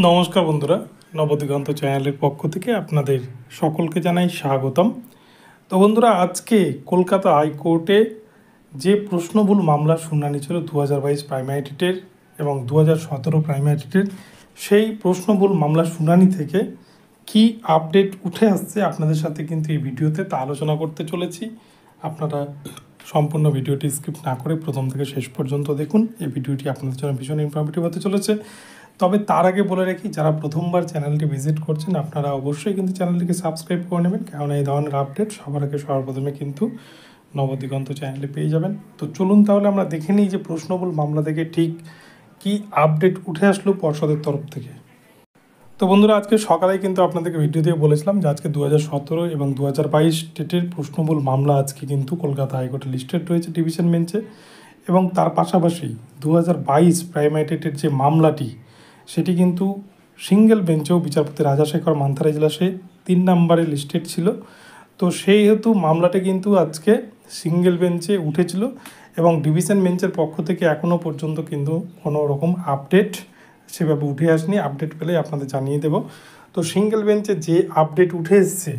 নমস্কার বন্ধুরা, নবদিগন্ত চ্যানেলের পক্ষ থেকে আপনাদের সকলকে জানাই স্বাগতম। তো বন্ধুরা, আজকে কলকাতা হাইকোর্টে যে প্রশ্নভুল মামলার শুনানি ছিল 2022 প্রাইমারি টেটের এবং 2017 প্রাইমারি টেটের, সেই প্রশ্নভুল মামলার শুনানি থেকে কি আপডেট উঠে আসছে আপনাদের সাথে কিন্তু এই ভিডিওতে তা আলোচনা করতে চলেছি। আপনারা সম্পূর্ণ ভিডিওটি স্কিপ না করে প্রথম থেকে শেষ পর্যন্ত দেখুন। এই ভিডিওটি আপনাদের জন্য ভীষণ ইনফরমেটিভ হতে চলেছে। তবে তার আগে বলে রাখি, যারা প্রথমবার চ্যানেলটি ভিজিট করছেন আপনারা অবশ্যই কিন্তু চ্যানেলটিকে সাবস্ক্রাইব করে নেবেন, কারণ এই ধরনের আপডেট সবার আগে সবার প্রথমে কিন্তু নবদিগন্ত চ্যানেলে পেয়ে যাবেন। তো চলুন তাহলে আমরা দেখে নিই যে প্রশ্নভুল মামলা থেকে ঠিক কি আপডেট উঠে আসলো পর্ষদের তরফ থেকে। তো বন্ধুরা, আজকে সকালে কিন্তু আপনাদেরকে ভিডিও দিয়ে বলেছিলাম যে আজকে 2017 এবং 2022 টেটের প্রশ্নভুল মামলা আজকে কিন্তু কলকাতা হাইকোর্টে লিস্টেড রয়েছে ডিভিশন বেঞ্চে, এবং তার পাশাপাশি 2022 প্রাইমারি টেটের যে মামলাটি সেটি কিন্তু সিঙ্গেল বেঞ্চেও বিচারপতি রাজাশেখর মান্থার এজলাসে 3 নম্বরে লিস্টেড ছিল। তো সেই হেতু মামলাটা কিন্তু আজকে সিঙ্গেল বেঞ্চে উঠেছিল এবং ডিভিশন বেঞ্চের পক্ষ থেকে এখনও পর্যন্ত কিন্তু কোনো রকম আপডেট সেভাবে উঠে আসেনি। আপডেট পেলে আপনাদের জানিয়ে দেব। তো সিঙ্গেল বেঞ্চে যে আপডেট উঠে এসছে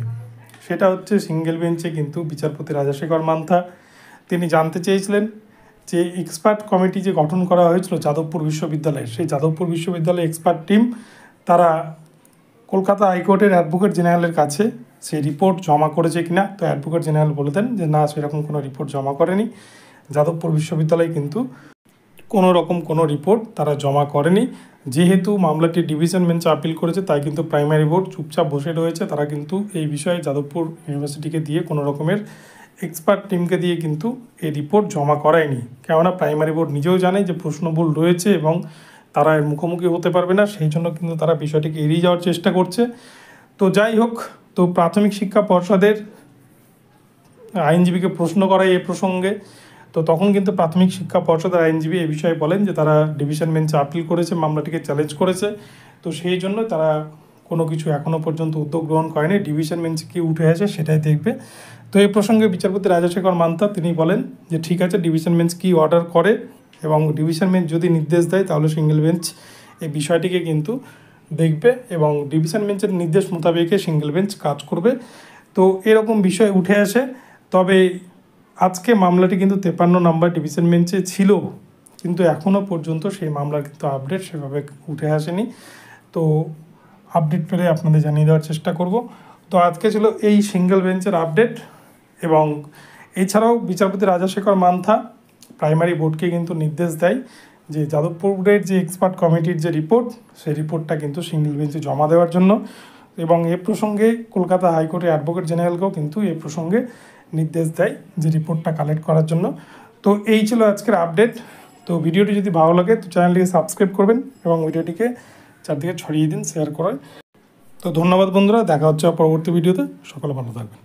সেটা হচ্ছে, সিঙ্গেল বেঞ্চে কিন্তু বিচারপতি রাজাশেখর মান্থা তিনি জানতে চেয়েছিলেন যে এক্সপার্ট কমিটি যে গঠন করা হয়েছিল যাদবপুর বিশ্ববিদ্যালয়ে, সেই যাদবপুর বিশ্ববিদ্যালয়ের এক্সপার্ট টিম তারা কলকাতা হাইকোর্টের অ্যাডভোকেট জেনারেলের কাছে সেই রিপোর্ট জমা করেছে কিনা। তো অ্যাডভোকেট জেনারেল বলে দেন যে না, সেরকম কোনো রিপোর্ট জমা করেনি। যাদবপুর বিশ্ববিদ্যালয় কিন্তু কোনো রিপোর্ট তারা জমা করেনি। যেহেতু মামলাটি ডিভিশন বেঞ্চে আপিল করেছে, তাই কিন্তু প্রাইমারি বোর্ড চুপচাপ বসে রয়েছে। তারা কিন্তু এই বিষয়ে যাদবপুর ইউনিভার্সিটিকে দিয়ে কোনো রকমের এক্সপার্ট টিমকে দিয়ে কিন্তু এই রিপোর্ট জমা করায়নি, কেননা প্রাইমারি বোর্ড নিজেও জানে যে প্রশ্নভুল রয়েছে এবং তারা এর মুখোমুখি হতে পারবে না, সেই জন্য কিন্তু তারা বিষয়টিকে এড়িয়ে যাওয়ার চেষ্টা করছে। তো যাই হোক, তো প্রাথমিক শিক্ষা পর্ষদের আইনজীবীকে প্রশ্ন করায় এ প্রসঙ্গে। তো তখন কিন্তু প্রাথমিক শিক্ষা পর্ষদের আইনজীবী এ বিষয়ে বলেন যে তারা ডিভিশন বেঞ্চে আপিল করেছে, মামলাটিকে চ্যালেঞ্জ করেছে। তো সেই জন্য তারা কোনো কিছু এখনও পর্যন্ত উদ্যোগ গ্রহণ করেনি, ডিভিশন বেঞ্চে কী উঠে আসে সেটাই দেখবে। তো এই প্রসঙ্গে বিচারপতি রাজাশেখর মান্থা তিনি বলেন যে ঠিক আছে, ডিভিশন বেঞ্চ কী অর্ডার করে এবং ডিভিশন বেঞ্চ যদি নির্দেশ দেয় তাহলে সিঙ্গেল বেঞ্চ এই বিষয়টিকে কিন্তু দেখবে এবং ডিভিশন বেঞ্চের নির্দেশ মোতাবেকে সিঙ্গেল বেঞ্চ কাজ করবে। তো এরকম বিষয় উঠে আসে। তবে আজকে মামলাটি কিন্তু 53 নম্বর ডিভিশন বেঞ্চে ছিল, কিন্তু এখনও পর্যন্ত সেই মামলার কিন্তু আপডেট সেভাবে উঠে আসেনি। তো আপডেট পেলে আপনাদের জানিয়ে দেওয়ার চেষ্টা করব। তো আজকে ছিল এই সিঙ্গেল বেঞ্চের আপডেট। এবং এছাড়াও বিচারপতি রাজাশেখর মান্থা প্রাইমারি বোর্ডকে কিন্তু নির্দেশ দেয় যে যাদবপুরের যে এক্সপার্ট কমিটির যে রিপোর্ট, সেই রিপোর্টটা কিন্তু সিঙ্গেল বেঞ্চে জমা দেওয়ার জন্য, এবং এ প্রসঙ্গে কলকাতা হাইকোর্টের অ্যাডভোকেট জেনারেলকেও কিন্তু এ প্রসঙ্গে নির্দেশ দেয় যে রিপোর্টটা কালেক্ট করার জন্য। তো এই ছিল আজকের আপডেট। তো ভিডিওটি যদি ভালো লাগে তো চ্যানেলটিকে সাবস্ক্রাইব করবেন এবং ভিডিওটিকে চারদিকে ছড়িয়ে দিন, শেয়ার করায়। তো ধন্যবাদ বন্ধুরা, দেখা হচ্ছে পরবর্তী ভিডিওতে। সকলে ভালো থাকবেন।